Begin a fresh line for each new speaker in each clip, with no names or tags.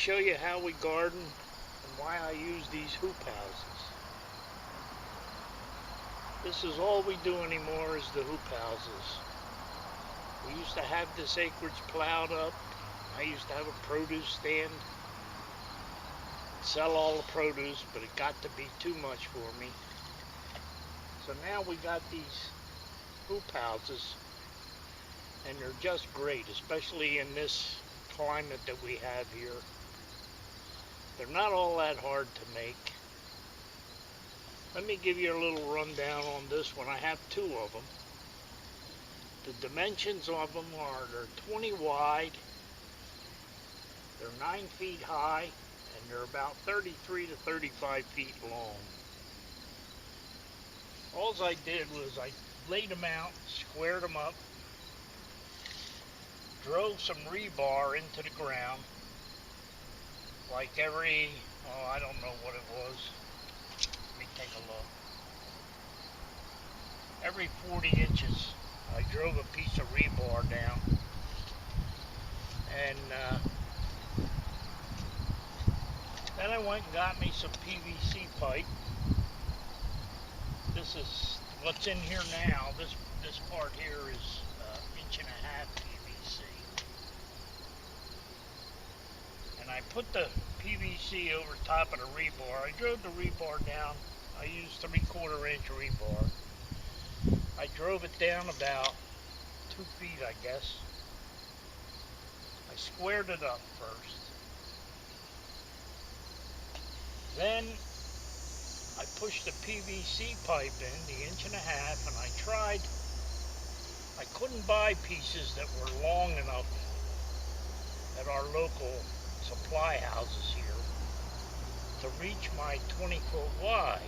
show you how we garden and why I use these hoop houses. This is all we do anymore is the hoop houses. We used to have this acreage plowed up. I used to have a produce stand, sell all the produce, but it got to be too much for me. So now we got these hoop houses, and they're just great, especially in this climate that we have here. They're not all that hard to make. Let me give you a little rundown on this one. I have two of them. The dimensions of them are, they're 20 wide, they're 9 feet high, and they're about 33 to 35 feet long. All I did was I laid them out, squared them up, drove some rebar into the ground, like every, I don't know what it was. Let me take a look. Every 40 inches, I drove a piece of rebar down. And then I went and got me some PVC pipe. This is what's in here now. This part here is 1.5 inches PVC. And I put the PVC over top of the rebar. I drove the rebar down. I used 3/4 inch rebar. I drove it down about 2 feet, I guess. I squared it up first. Then I pushed the PVC pipe in, the 1.5 inches, and I couldn't buy pieces that were long enough at our local supply houses here to reach my 20-foot wide.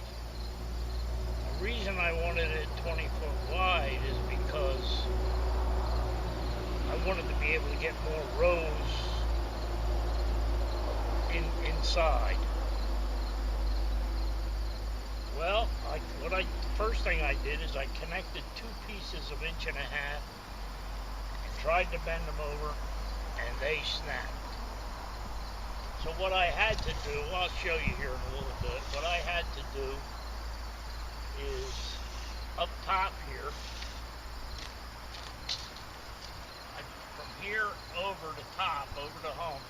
The reason I wanted it 20-foot wide is because I wanted to be able to get more rows inside. Well, the first thing I did is I connected 2 pieces of 1.5 inches and tried to bend them over, and they snapped. So what I had to do, I'll show you here in a little bit, what I had to do is up top here, from here over the top, over the hump,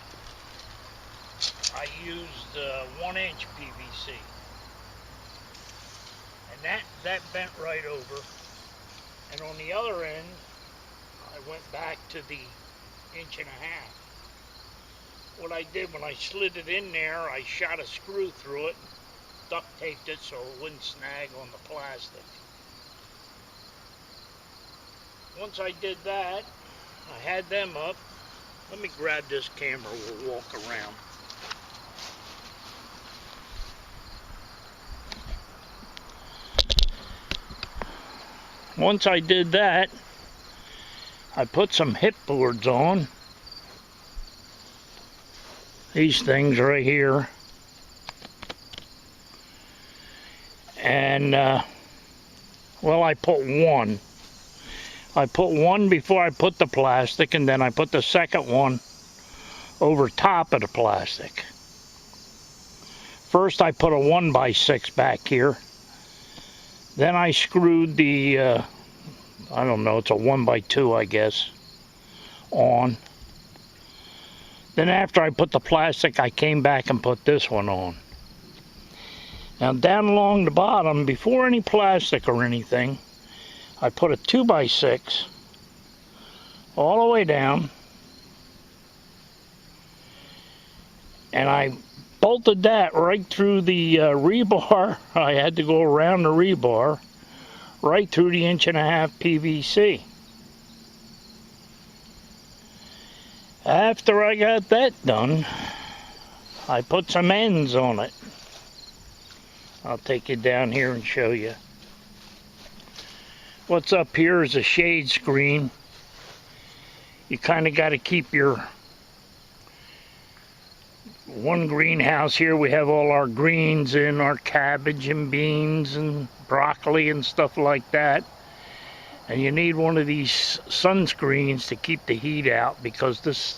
I used 1 inch PVC. And that bent right over. And on the other end, I went back to the 1.5 inches. What I did when I slid it in there, I shot a screw through it, duct taped it so it wouldn't snag on the plastic. Once I did that, I had them up. Let me grab this camera, we'll walk around. Once I did that, I put some hip boards on. These things right here. And, well, I put one. I put one before I put the plastic, and then I put the second one over top of the plastic. First I put a 1x6 back here. Then I screwed the, I don't know, it's a 1x2 I guess, on. Then after I put the plastic, I came back and put this one on. Now down along the bottom, before any plastic or anything, I put a 2x6 all the way down, and I bolted that right through the rebar. I had to go around the rebar, right through the 1.5 inches PVC. After I got that done, I put some ends on it. I'll take you down here and show you. What's up here is a shade screen. You kind of got to keep your one greenhouse here. We have all our greens in, our cabbage and beans and broccoli and stuff like that. And you need one of these sunscreens to keep the heat out, because this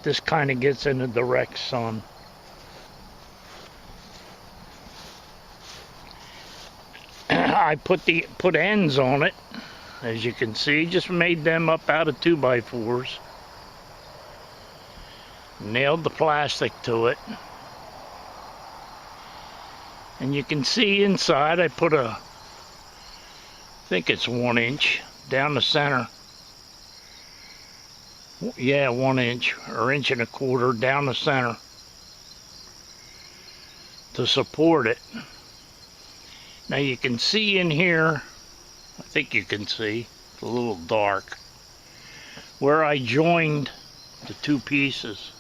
this kind of gets into direct sun. I put ends on it, as you can see. Just made them up out of 2x4s. Nailed the plastic to it. And you can see inside I put I think it's 1 inch down the center. Yeah, 1 inch or 1.25 inches down the center to support it. Now you can see in here, I think you can see, it's a little dark, where I joined the two pieces.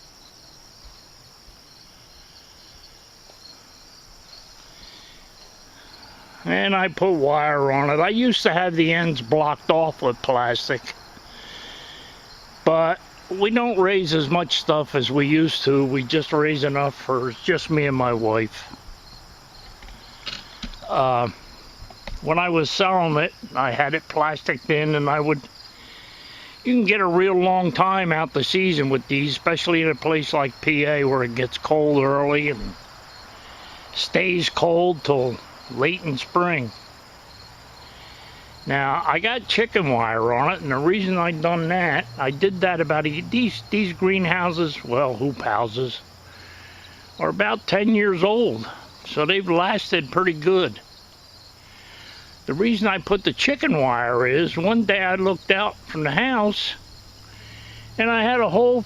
And I put wire on it. I used to have the ends blocked off with plastic, but we don't raise as much stuff as we used to. We just raise enough for just me and my wife. When I was selling it, I had it plasticed in, and you can get a real long time out the season with these, especially in a place like PA where it gets cold early and stays cold till late in spring. Now, I got chicken wire on it, and the reason I done that, I did that about these greenhouses, well, hoop houses, are about 10 years old, so they've lasted pretty good. The reason I put the chicken wire is, one day I looked out from the house, and I had a whole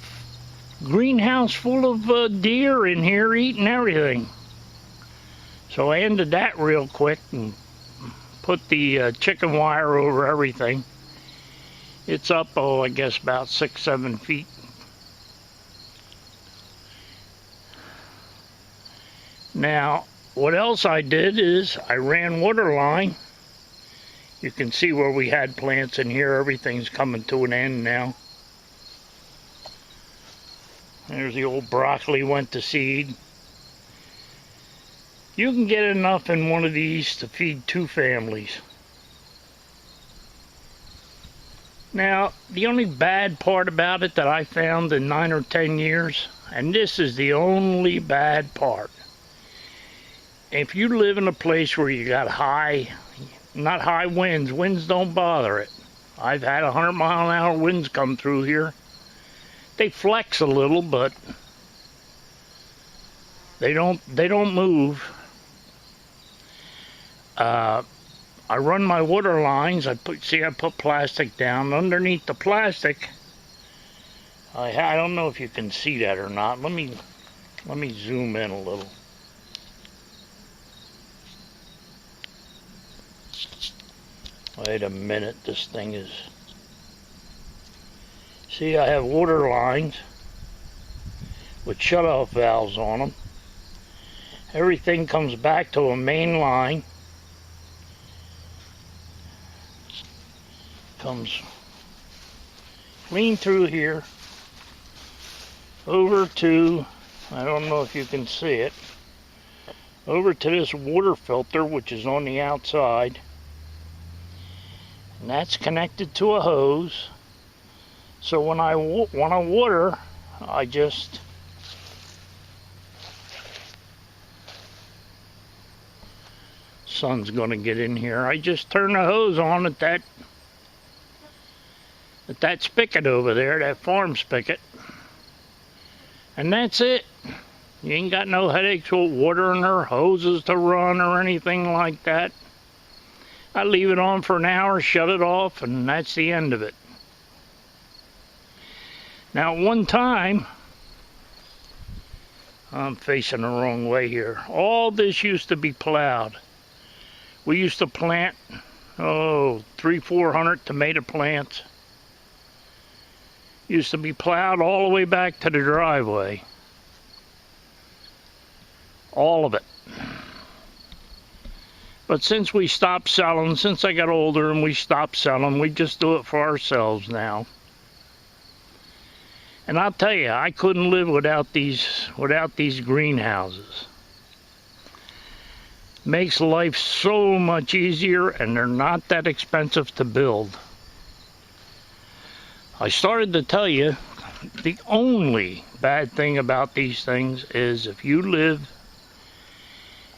greenhouse full of deer in here eating everything. So I ended that real quick and put the chicken wire over everything. It's up, oh, I guess about 6-7 feet. Now, what else I did is I ran water line. You can see where we had plants in here. Everything's coming to an end now. There's the old broccoli went to seed. You can get enough in one of these to feed 2 families. Now, the only bad part about it that I found in 9 or 10 years, and this is the only bad part. If you live in a place where you got not high winds, winds don't bother it. I've had 100-mile-an-hour winds come through here. They flex a little, but they don't move. I run my water lines. I put plastic down. Underneath the plastic, I don't know if you can see that or not. Let me zoom in a little. Wait a minute, this thing is... See, I have water lines with shutoff valves on them. Everything comes back to a main line. Comes clean through here, over to, I don't know if you can see it, over to this water filter, which is on the outside. And that's connected to a hose. So when I want to water, I just sun's going to get in here. I just turn the hose on at that spigot over there, that farm spigot. And that's it. You ain't got no headaches with watering or hoses to run or anything like that. I leave it on for an hour, shut it off, and that's the end of it. Now, one time, I'm facing the wrong way here. All this used to be plowed. We used to plant, 300-400 tomato plants. Used to be plowed all the way back to the driveway. All of it. But since we stopped selling, since I got older and we stopped selling, we just do it for ourselves now. And I'll tell you, I couldn't live without these greenhouses. Makes life so much easier, and they're not that expensive to build. I started to tell you the only bad thing about these things is if you live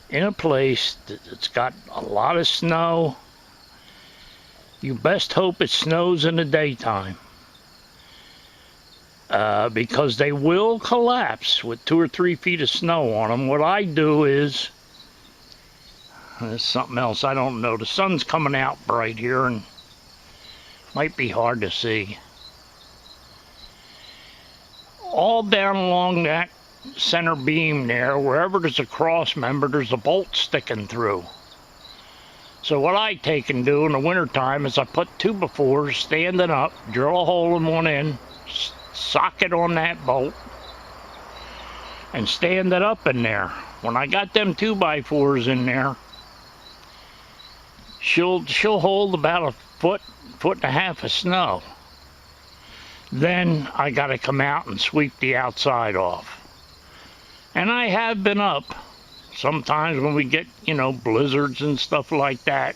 in a place that's got a lot of snow, you best hope it snows in the daytime. Because they will collapse with 2 or 3 feet of snow on them. What I do is, there's something else I don't know. The sun's coming out bright here and might be hard to see. All down along that center beam there, wherever there's a cross member, there's a bolt sticking through. So what I take and do in the wintertime is I put 2x4s standing up, drill a hole in one end, socket on that bolt, and stand it up in there. When I got them 2x4s in there, she'll hold about a foot and a half of snow. Then I got to come out and sweep the outside off. And I have been up sometimes when we get, blizzards and stuff like that.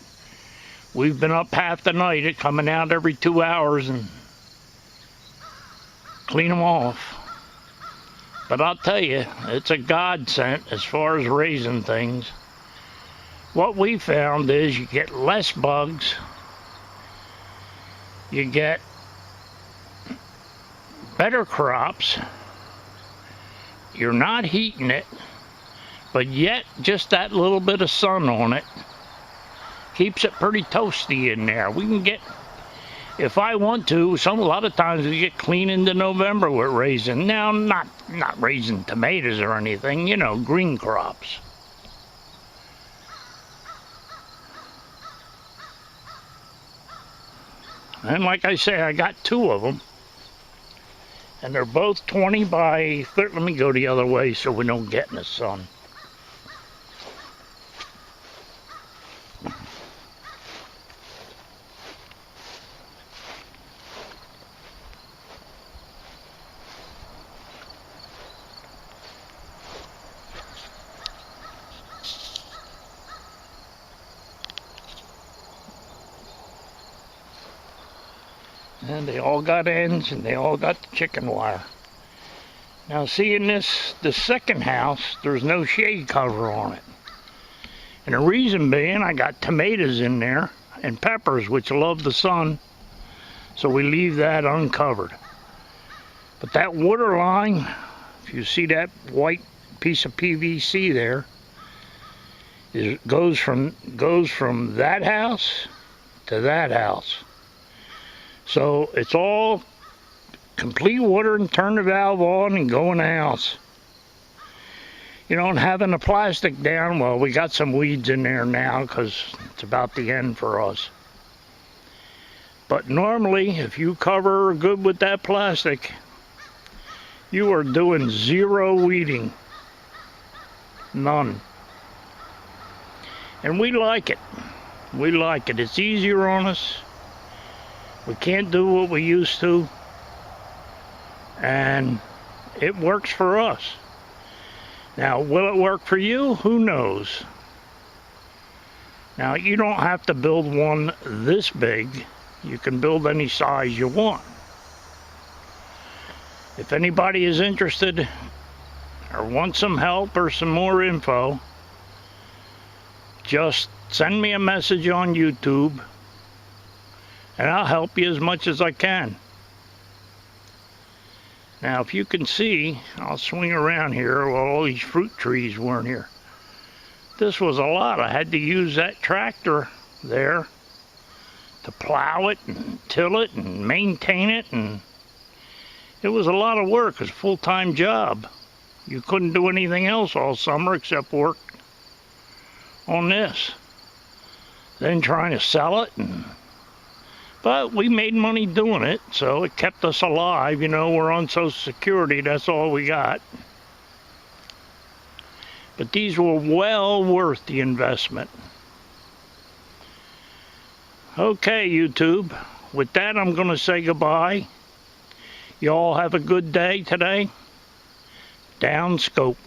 We've been up half the night, coming out every 2 hours and clean them off. But I'll tell you, it's a godsend as far as raising things. What we found is you get less bugs, you get better crops, you're not heating it, but yet just that little bit of sun on it keeps it pretty toasty in there. We can get, if I want to, a lot of times we get clean into November with raising. Now, not raising tomatoes or anything, green crops. And like I say, I got 2 of them. And they're both 20 by 30. Let me go the other way so we don't get in the sun. And they all got ends and they all got the chicken wire. Now see, in the second house, there's no shade cover on it. And the reason being, I got tomatoes in there and peppers, which love the sun. So we leave that uncovered. But that water line, if you see that white piece of PVC there, goes from that house to that house. So it's all complete water and turn the valve on and go in the house. And having the plastic down, well, we got some weeds in there now because it's about the end for us. But normally, if you cover good with that plastic, you are doing 0 weeding. None. And we like it. We like it. It's easier on us. We can't do what we used to, and it works for us. Now, will it work for you? Who knows? Now, you don't have to build one this big. You can build any size you want. If anybody is interested or wants some help or some more info, just send me a message on YouTube. And I'll help you as much as I can. Now, if you can see, I'll swing around here while all these fruit trees weren't here. This was a lot. I had to use that tractor there to plow it and till it and maintain it. And it was a lot of work. It was a full-time job. You couldn't do anything else all summer except work on this. Then trying to sell it But we made money doing it, so it kept us alive. We're on Social Security, that's all we got. But these were well worth the investment. Okay, YouTube, with that I'm going to say goodbye. You all have a good day today. Down scope.